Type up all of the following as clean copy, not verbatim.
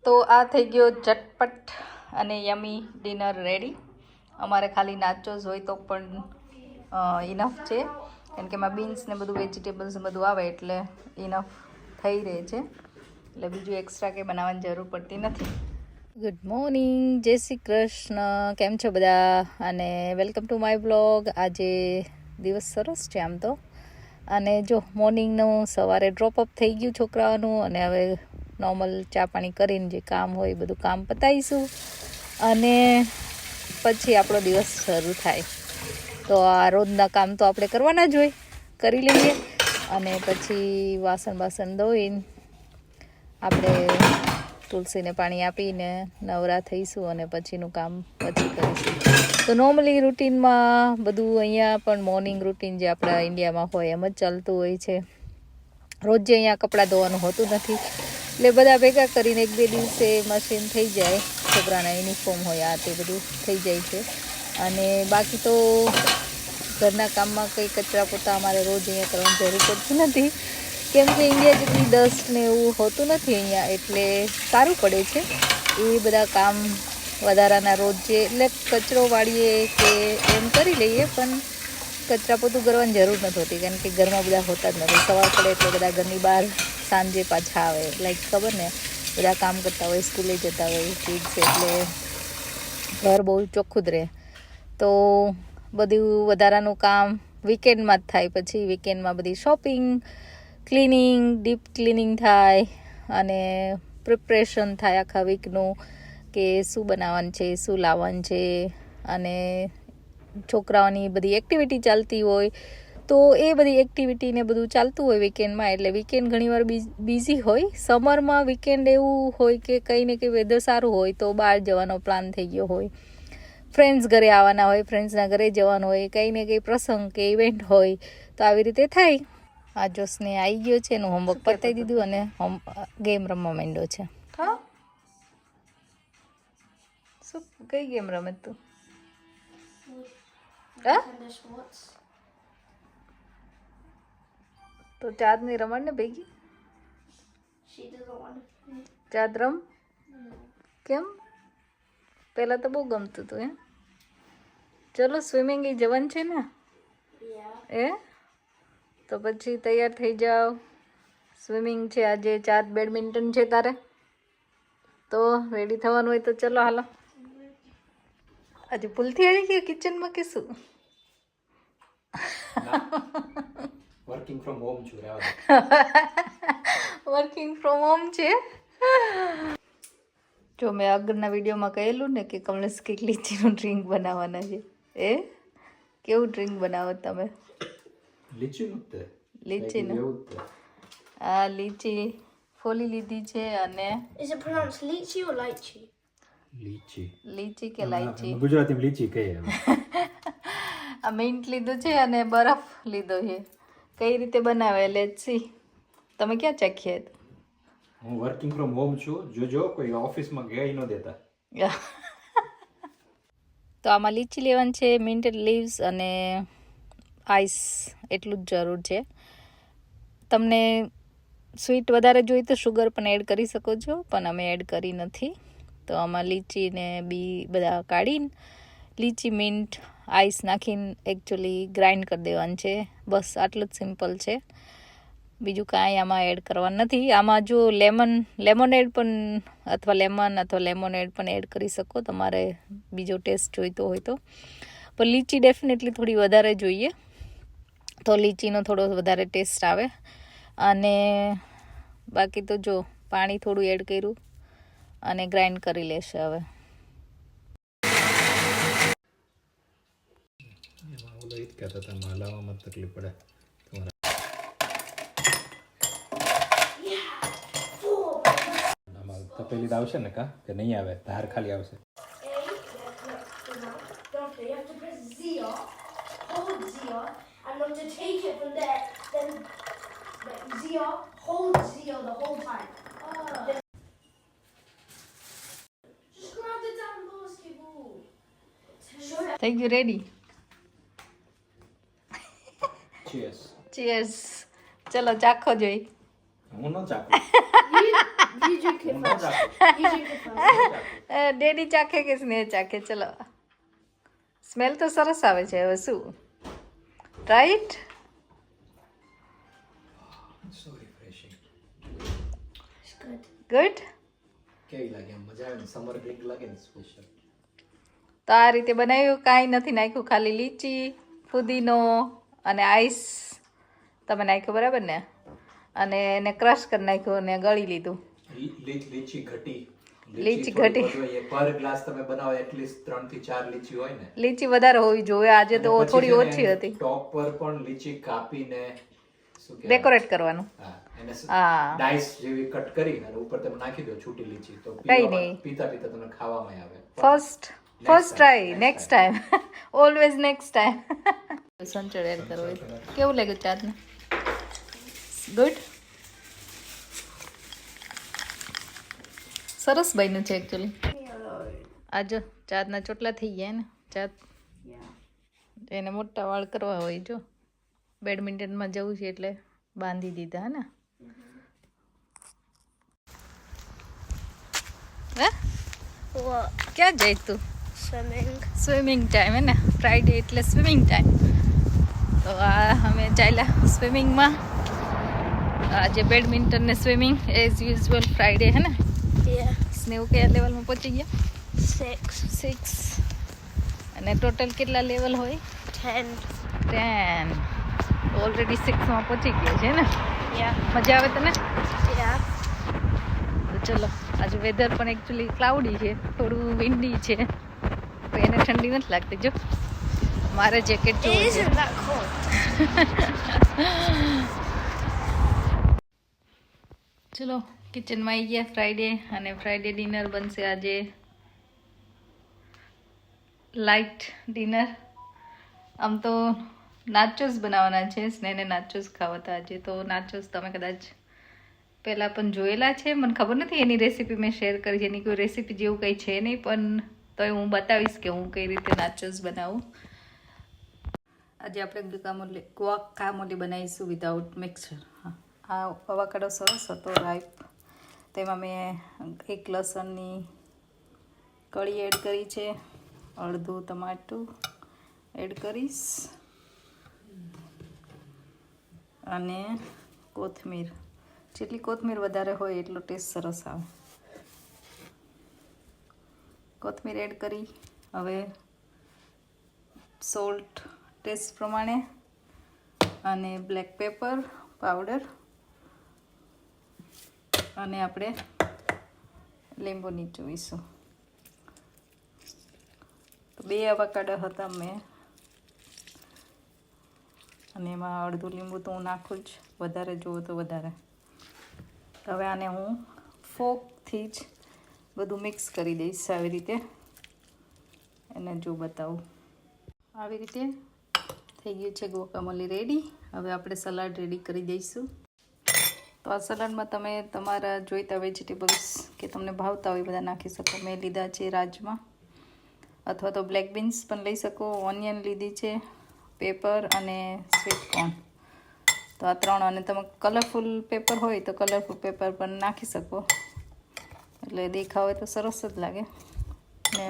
તો આ થઈ ગયો ઝટપટ અને યમી ડિનર રેડી. અમારે ખાલી નાચોસ હોય તો પણ ઇનફ છે, કેમ કે એમાં બીન્સ ને બધું વેજીટેબલ્સ બધું આવે એટલે ઇનફ થઈ રહે છે, એટલે બીજું એક્સ્ટ્રા કંઈ બનાવવાની જરૂર પડતી નથી. ગુડ મોર્નિંગ, જય શ્રી કૃષ્ણ. કેમ છો બધા? અને વેલકમ ટુ માય બ્લોગ. આજે દિવસ સરસ છે આમ તો. અને જો મોર્નિંગનું સવારે ડ્રોપઅપ થઈ ગયું છોકરાઓનું, અને હવે નોર્મલ ચા પાણી કરીને જે કામ હોય બધું કામ પતાવીશું અને પછી આપણો દિવસ શરૂ થાય. તો આ રોજના કામ તો આપણે કરવાના જ હોય, કરી લઈએ અને પછી વાસણ ધોઈને આપણે તુલસીને પાણી આપીને નવરા થઈશું અને પછીનું કામ પછી કરીશું. તો નોર્મલી રૂટીનમાં બધું અહીંયા પણ મોર્નિંગ રૂટીન જે આપણા ઇન્ડિયામાં હોય એમ જ ચાલતું હોય છે. રોજ જે અહીંયા કપડાં ધોવાનું હોતું નથી, એટલે બધા ભેગા કરીને 1-2 દિવસે મશીન થઈ જાય, છોકરાના યુનિફોર્મ હોય આ તે બધું થઈ જાય છે. અને બાકી તો ઘરના કામમાં કંઈ કચરા પોતા અમારે રોજ અહીંયા કરવાની જરૂર પડતી નથી, કેમ કે ઇન્ડિયા જેટલી ડસ્ટ ને એવું હોતું નથી અહીંયા, એટલે સારું પડે છે એ બધા કામ વધારાના રોજ જે, એટલે કચરો વાળીએ કે એમ કરી લઈએ, પણ કચરા પોતું કરવાની જરૂર નથી હોતી, કારણ કે ઘરમાં બધા હોતા જ નથી. સવાર પડે એટલે બધા ઘરની બહાર સાંજે પાછા આવે, લાઈક ખબર ને, બધા કામ કરતા હોય, સ્કૂલે જતા હોય કિડ્સ, એટલે ઘર બહુ ચોખ્ખું જ રહે. તો બધું વધારાનું કામ વીકેન્ડમાં જ થાય. પછી વીકેન્ડમાં બધી શોપિંગ, ક્લિનિંગ, ડીપ ક્લિનિંગ થાય અને પ્રિપરેશન થાય આખા વીકનું, કે શું બનાવવાનું છે, શું લાવવાનું છે, અને છોકરાઓની બધી એક્ટિવિટી ચાલતી હોય, તો એ બધી એક્ટિવિટીને બધું ચાલતું હોય વીકેન્ડમાં. એટલે વીકેન્ડ ઘણીવાર બિઝી હોય. સમરમાં વીકેન્ડ એવું હોય કે કંઈ ને કંઈ વેધર સારું હોય તો બહાર જવાનો પ્લાન થઈ ગયો હોય, ફ્રેન્ડ્સ ઘરે આવવાના હોય, ફ્રેન્ડ્સના ઘરે જવાનું હોય, કંઈ ને કંઈ પ્રસંગ કે ઇવેન્ટ હોય, તો આવી રીતે થાય. આ જોશને આવી ગયો છે, એનું હોમવર્ક પતાવી દીધું અને ગેમ રમવા માંડ્યો છે. હા, શું કઈ ગેમ રમે તું? તો ચાંદ ની રમણ ને ભેગી ચાંદ રમ. કેમ? પેલા તો બહુ ગમતું હતું. ચલો સ્વિમિંગ એ જવાનું છે ને? તો પછી તૈયાર થઈ જાઓ, સ્વિમિંગ છે આજે. ચાંદ બેડમિન્ટન છે તારે, તો રેડી થવાનું હોય તો ચલો હાલો. આજે ભૂલથી આવી ગયો કિચનમાં કે શું? વર્કિંગ ફ્રોમ હોમ છું. વર્કિંગ ફ્રોમ હોમ છે. જો મેં આગળના વિડીયોમાં કહેલું ને કે કમલેશ કે લીચીનું ડ્રિંક બનાવવાના છે. કેવું ડ્રિંક બનાવો તમે? લીચીનું. આ લીચી ફોલી લીધી છે અને Is it pronounced lychee or lychee? લીચી કે લાઈચી, ગુજરાતીમાં લીચી કહીએ. આ મિન્ટ લીધું છે અને બરફ લીધો છે. કઈ રીતે બનાવે લેટ્સ સી. તમે ક્યાં ચાખ્યા? હું વર્કિંગ ફ્રોમ હોમ છું. જોજો કોઈ ઓફિસમાં ગયા ન દેતા. તો આમાં લીચી લેવાની છે, મિન્ટેડ લીવ્સ અને આઈસ, એટલું જ જરૂર છે. તમને સ્વીટ વધારે જોઈએ તો શુગર પણ એડ કરી શકો છો, પણ અમે એડ કરી નથી. તો આમાં લીચીને બી બધા કાઢીને લીચી, મિન્ટ, આઈસ નાખીને એકચ્યુઅલી ગ્રાઇન્ડ કરી દેવાનું છે. બસ આટલું જ સિમ્પલ છે, બીજું કાંઈ આમાં એડ કરવાનું નથી. આમાં જો લેમોનેડ પણ અથવા લેમોનેડ પણ એડ કરી શકો, તમારે બીજો ટેસ્ટ જોઈતો હોય તો. પણ લીચી ડેફિનેટલી થોડી વધારે જોઈએ, તો લીચીનો થોડો વધારે ટેસ્ટ આવે. અને બાકી તો જો પાણી થોડું એડ કર્યું અને ગ્રાઇન્ડ કરી લેશે હવે. તકલીફ પડે. તપેલી તો આવશે ને કા કે નહીં આવે? ધાર ખાલી આવશે. Don't you have to press Zero, hold Zero, and then to take it from there, then Zero, hold Zero the whole time. Then just grab the damn basketball. થઈ ગયું રેડી? ચીયર્સ. ચીયર્સ. ચલો ચાખો જોઈ. હું ન ચાખું. You drink it first. You drink it first. Daddy ચાખે કે સ્નેહ ચાખે? ચલો, સ્મેલ તો સરસ આવે છે. હવે શું, try it. So refreshing. It's good. Good. કેવી લાગે? મજા આવે ને? સમર ડ્રિંક લાગે ને સ્પેશિયલ. તો આ રીતે બનાવ્યું, કાંઈ નથી નાખ્યું, ખાલી લીચી, ફુદીનો અને આઈસ તમે નાખ્યું, બરાબર ને? અને એને ક્રશ કરી નાખ્યું અને ગળી લીધું. લીચી ઘટી. લીચી થોડી ઘટી. વધુ હોય. પર ગ્લાસ તમે બનાવો એટલીસ્ટ 3 થી 4 લીચી હોય ને. લીચી વધારે હોવી જોઈએ. આજે તો અને પછી થોડી છે ને ઓછી હતી. ટોપ પર પણ લીચી કાપીને શું કહેવાય? ડેકોરેટ કરવાનું. હા, એને હા. ડાઈસ જેવી કટ કરી અને ઉપર તમે નાખી દો છૂટી લીચી, તો કઈ પીવામાં- નહીં. પીતા પીતા તમને ખાવામાં આવે. First try, next time. Always next time. સંચળ એડ કરવો હોય. કેવું લાગ્યું ચાટને? ગુડ. સરસ બન્યું છે એકચ્યુઅલી. આ જો ચાટના ચોટલા થઈ ગયા ને. ચાટ Yeah. એને મોટા વાળ કરવા હોય. જો બેડમિન્ટનમાં જવું છે એટલે બાંધી દીધા ને. હે, What? ક્યાં જઈશ તું? Swimming. સ્વિમિંગ ટાઈમ હે ને, ફ્રાઈડે એટલે સ્વિમિંગ ટાઈમ. તો આ અમે ચાલ્યા સ્વિમિંગમાં. આજે બેડમિન્ટન ને સ્વિમિંગ એઝ યુઝ્યુઅલ ફ્રાઈડે હે ને. Yeah. સ્નેવ કયા લેવલમાં પહોંચી ગયા? 6. 6. અને ટોટલ કેટલા લેવલ હોય? 10. 10. ઓલરેડી 6માં પહોંચી ગયો છે ને. Yeah. મજા આવે તને? Yeah. તો ચલો, આજે વેધર પણ એકચ્યુઅલી ક્લાઉડી છે, થોડું વિન્ડી છે, તો એને ઠંડી નથી લાગતી. જો મારે જેકેટ It જોવું છે. isn't that cold. ચલો, કિચનમાં આવી ગયા ફ્રાઈડે, અને ફ્રાઈડે ડિનર બનશે આજે લાઇટ ડિનર. આમ તો નાચોસ બનાવવાના છે, સ્નેહને નાચોસ ખાવા હતા આજે. તો નાચોસ તમે કદાચ પહેલાં પણ જોયેલા છે, મને ખબર નથી એની રેસીપી મેં શેર કરી છે. એની કોઈ રેસીપી જેવું કંઈ છે નહીં, પણ તોય હું બતાવીશ કે હું કઈ રીતે નાચોસ બનાવું. આજે આપણે ગુઆકામોલી બનાવીશું વિધાઉટ મિક્સર. હા, આ અવાકાડો સરસ હતો, રાઈપ. તેમાં મેં 1 લસણની કળી એડ કરી છે, અડધું ટમાટું એડ કરીશ, અને કોથમીર. જેટલી કોથમીર વધારે હોય એટલો ટેસ્ટ સરસ આવે. કોથમીર એડ કરી. હવે સોલ્ટ ટેસ્ટ પ્રમાણે, અને બ્લેક પેપર પાવડર, અને આપણે લીંબુ નીચોવીશું. તો 2 અવાકાડો હતા મેં, અને એમાં અડધું લીંબુ તો હું નાખું જ, વધારે જોવો તો વધારે. હવે આને હું ફોકથી જ બધું મિક્સ કરી દઈશ આવી રીતે. એને જો બતાવું, આવી રીતે થઈ ગયું છે ગુઆકામોલી રેડી. હવે આપણે સલાડ રેડી કરી દઈશું. તો આ સલાડમાં તમે તમારા જોઈતા વેજીટેબલ્સ કે તમને ભાવતા હોય બધા નાખી શકો. મેં લીધા છે રાજમા, અથવા તો બ્લેક બીન્સ પણ લઈ શકો. ઓનિયન લીધી છે, પેપર અને સ્વીટ કોર્ન. તો આ 3. અને તમે કલરફુલ પેપર હોય તો કલરફુલ પેપર પણ નાખી શકો, એટલે દેખાવ હોય તો સરસ જ લાગે. ને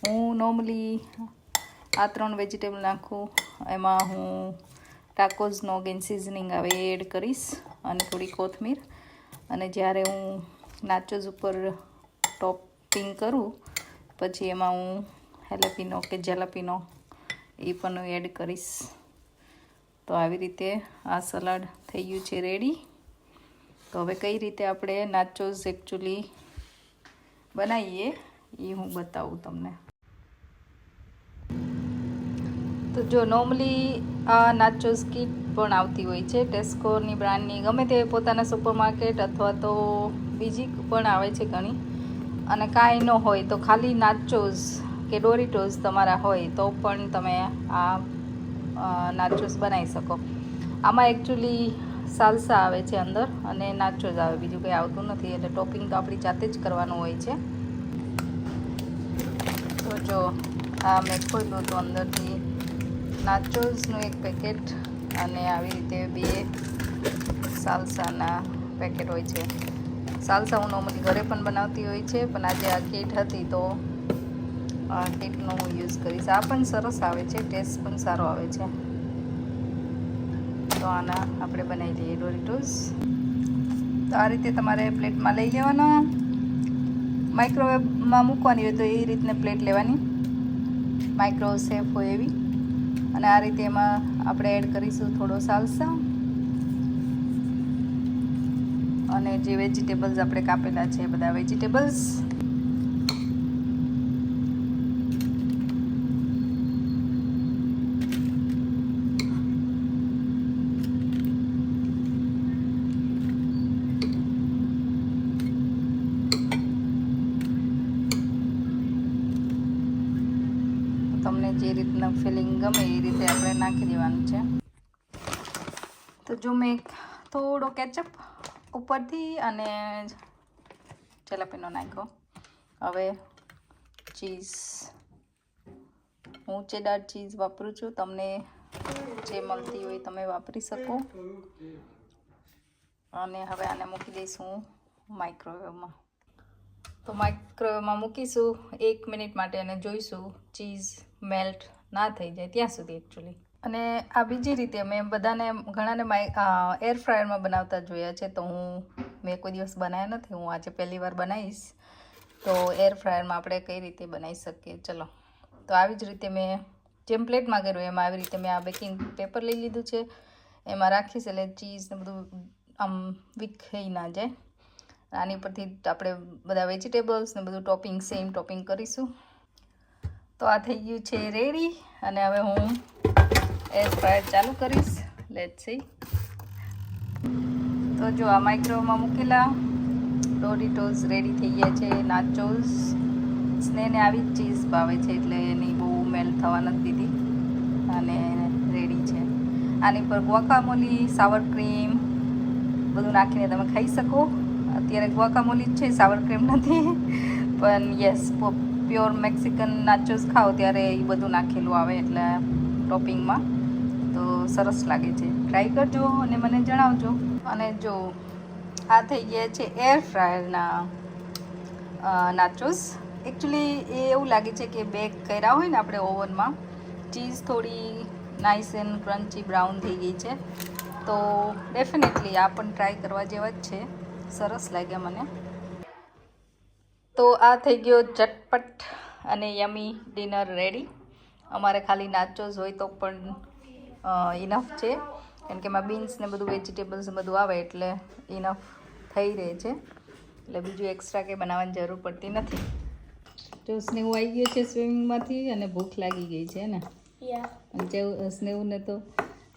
હું નોર્મલી આ 3 વેજીટેબલ નાખું. એમાં હું ટાકોઝનો અગેન સિઝનિંગ આવે એ એડ કરીશ, અને થોડી કોથમીર. અને જ્યારે હું નાચોસ ઉપર ટોપિંગ કરું પછી એમાં હું હેલાપીનો કે જેલાપીનો એ પણ એડ કરીશ. તો આવી રીતે આ સલાડ થઈ ગયું છે રેડી. તો હવે કઈ રીતે આપણે નાચોસ એકચ્યુઅલી બનાવીએ એ હું બતાવું તમને. તો જો નોર્મલી આ નાચોસ કીટ પણ આવતી હોય છે, ટેસ્કોની બ્રાન્ડની, ગમે તે પોતાના સુપરમાર્કેટ અથવા તો બીજી પણ આવે છે ઘણી. અને કાંઈ ન હોય તો ખાલી નાચોસ કે ડોરિટોસ તમારા હોય તો પણ તમે આ નાચોસ બનાવી શકો. આમાં એકચ્યુઅલી સાલ્સા આવે છે અંદર, અને નાચોસ આવે, બીજું કંઈ આવતું નથી. એટલે ટોપિંગ તો આપણી જાતે જ કરવાનું હોય છે. તો જો આ મેં ખોલ્યું તો અંદરથી નાચોસનું 1 પેકેટ, અને આવી રીતે 2 સાલ્સાના પેકેટ હોય છે. સાલસા હું નોર્મલી ઘરે પણ બનાવતી હોય છે, પણ આજે આ કીટ હતી તો આ કીટનો હું યુઝ કરીશ. આ પણ સરસ આવે છે, ટેસ્ટ પણ સારો આવે છે. તો આના આપણે બનાવી લઈએ ડોરિટોસ. તો આ રીતે તમારે પ્લેટમાં લઈ લેવાના. માઇક્રોવેવમાં મૂકવાની હોય તો એ રીતને પ્લેટ લેવાની, માઇક્રો સેફ હોય એવી. અને આ રીતે એમાં આપણે એડ કરીશું થોડો સાલસા અને જે વેજીટેબલ્સ આપણે કાપેલા છે બધા વેજીટેબલ્સ. તમને જે રીતના ફિલિંગ ગમે એ રીતે આપણે નાખી દેવાનું છે. તો જો મેં થોડો કેચઅપ ઉપરથી અને જલેપીનો નાખ્યો. હવે ચીઝ, હું ચેડાર ચીઝ વાપરું છું, તમને જે મળતી હોય તમે વાપરી શકો. અને હવે આને મૂકી દઈશું માઇક્રોવેવમાં. તો માઇક્રોવેવમાં મૂકીશું 1 મિનિટ માટે અને જોઈશું ચીઝ મેલ્ટ ના થઈ જાય ત્યાં સુધી એકચ્યુઅલી. અને આ બીજી રીતે મેં બધાને ઘણાને એર ફ્રાયરમાં બનાવતા જોયા છે, તો મેં કોઈ દિવસ બનાવ્યા નથી. હું આજે પહેલી વાર બનાવીશ. તો એર ફ્રાયરમાં આપણે કઈ રીતે બનાવી શકીએ, ચલો. તો આવી જ રીતે મેં જેમ પ્લેટમાં કર્યું એમાં આવી રીતે મેં આ બેકિંગ પેપર લઈ લીધું છે, એમાં રાખીશ એટલે ચીઝ ને બધું આમ વિખાઈ ના જાય. આની પરથી આપણે બધા વેજીટેબલ્સ ને બધું ટોપિંગ સેમ ટોપિંગ કરીશું. તો આ થઈ ગયું છે રેડી. અને હવે હું એર ફ્રાયર ચાલુ કરીશ. Let's see. તો જો આ માઇક્રોવેવમાં મૂકેલા ડોરિટોસ રેડી થઈ ગયા છે. નાચોસ સ્નેહને આવી જ ચીઝ ભાવે છે એટલે એની બહુ મેલ્ટ થવા નથી દીધી અને રેડી છે. આની પર ગુઆકામોલી, સાવર ક્રીમ બધું નાખીને તમે ખાઈ શકો. અત્યારે ગુઆકામોલી જ છે, સાવર ક્રીમ નથી. પણ યસ, પ્યોર મેક્સિકન નાચોસ ખાઓ ત્યારે એ બધું નાખેલું આવે એટલે ટોપિંગમાં તો સરસ લાગે છે. ટ્રાય કરજો અને મને જણાવજો. અને જો આ થઈ ગયા છે એર ફ્રાયરના નાચોસ. એકચ્યુઅલી એ એવું લાગે છે કે બેક કર્યા હોય ને આપણે ઓવનમાં, ચીઝ થોડી નાઇસ એન્ડ ક્રન્ચી બ્રાઉન થઈ ગઈ છે. તો ડેફિનેટલી આ પણ ટ્રાય કરવા જેવા જ છે. સરસ લાગ્યા મને. તો આ થઈ ગયો ચટપટ અને યમી ડિનર રેડી. અમારે ખાલી નાચોસ હોય તો પણ ઇનફ છે, કેમ કે એમાં બીન્સ ને બધું વેજીટેબલ્સ બધું આવે એટલે ઇનફ થઈ રહે છે. એટલે બીજું એક્સ્ટ્રા કંઈ બનાવવાની જરૂર પડતી નથી. જો સ્નેહુ આવી ગયો છે સ્વિમિંગમાંથી અને ભૂખ લાગી ગઈ છે ને. અને સ્નેહુને તો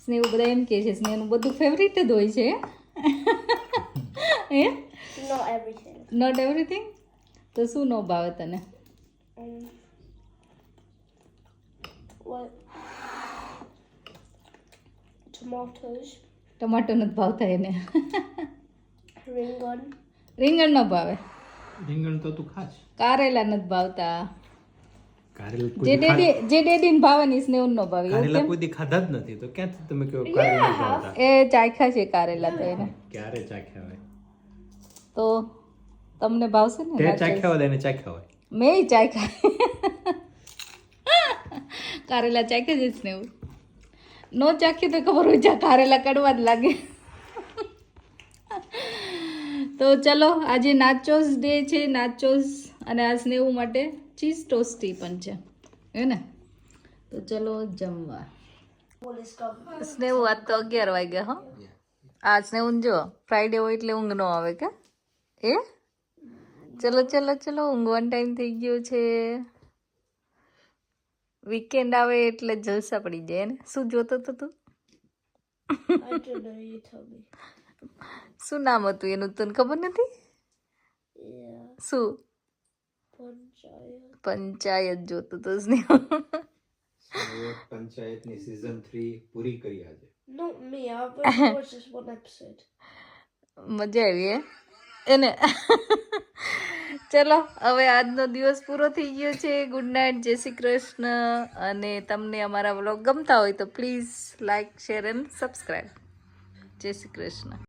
સ્નેહુ બધા એમ કહે છે સ્નેહનું બધું ફેવરિટ જ હોય છે. Not everything. તો શું ન ભાવે તને? ટમાટો નથી ભાવતા એને. રીંગણ ન ભાવે. રીંગણ તો તું ખાશ. કારેલા નથી ભાવતા. કારેલા જે ડેડીને ભાવે ને સ્નેહુ ન ભાવે. કારેલા કોઈ દી ખાધા જ નથી તો ક્યાંથી તમે કહો કારેલા નથી ભાવતા? એ ચાખ્યા છે કારેલા તો એને. ક્યારે ચાખ્યા હોય? તો તમને ભાવશે ને? તે ચાખ્યા હોય એને ચાખ્યા હોય. મેં ચાખ્યા. કારેલા ચાખ્યા છે સ્નેહુ. નો ચાખ્યું તો ખબર હોય જા કારેલા કડવા જ લાગે. તો ચલો આજે નાચોસ ડે છે. નાચોસ અને આ સ્નેહુ માટે ચીઝ ટોસ્ટી પણ છે હે ને. તો ચલો જમવા. સ્નેહુ આજ તો 11 વાગ્યા. હો આ સ્નેહુ જો ફ્રાઈડે હોય એટલે ઊંઘ ન આવે કે એ. ચલો ચલો ચલો ઊંઘવાનો ટાઈમ થઈ ગયો છે. વીકેન્ડ આવે એટલે જલસા પડી જાય ને. શું જોતો તો તું? શું નામ હતું એનું તને ખબર નથી? શું? પંચાયત જોતો તો સ્નેહ. પંચાયતની સીઝન 3 પૂરી કરી આજે. Not me, I've only watched this one episode. મજા આવી હે એને. ચલો હવે આજનો દિવસ પૂરો થઈ ગયો છે. ગુડ નાઇટ, જય શ્રી કૃષ્ણ. અને તમને અમારા વ્લોગ ગમતા હોય તો please like, share and subscribe. જય શ્રી કૃષ્ણ.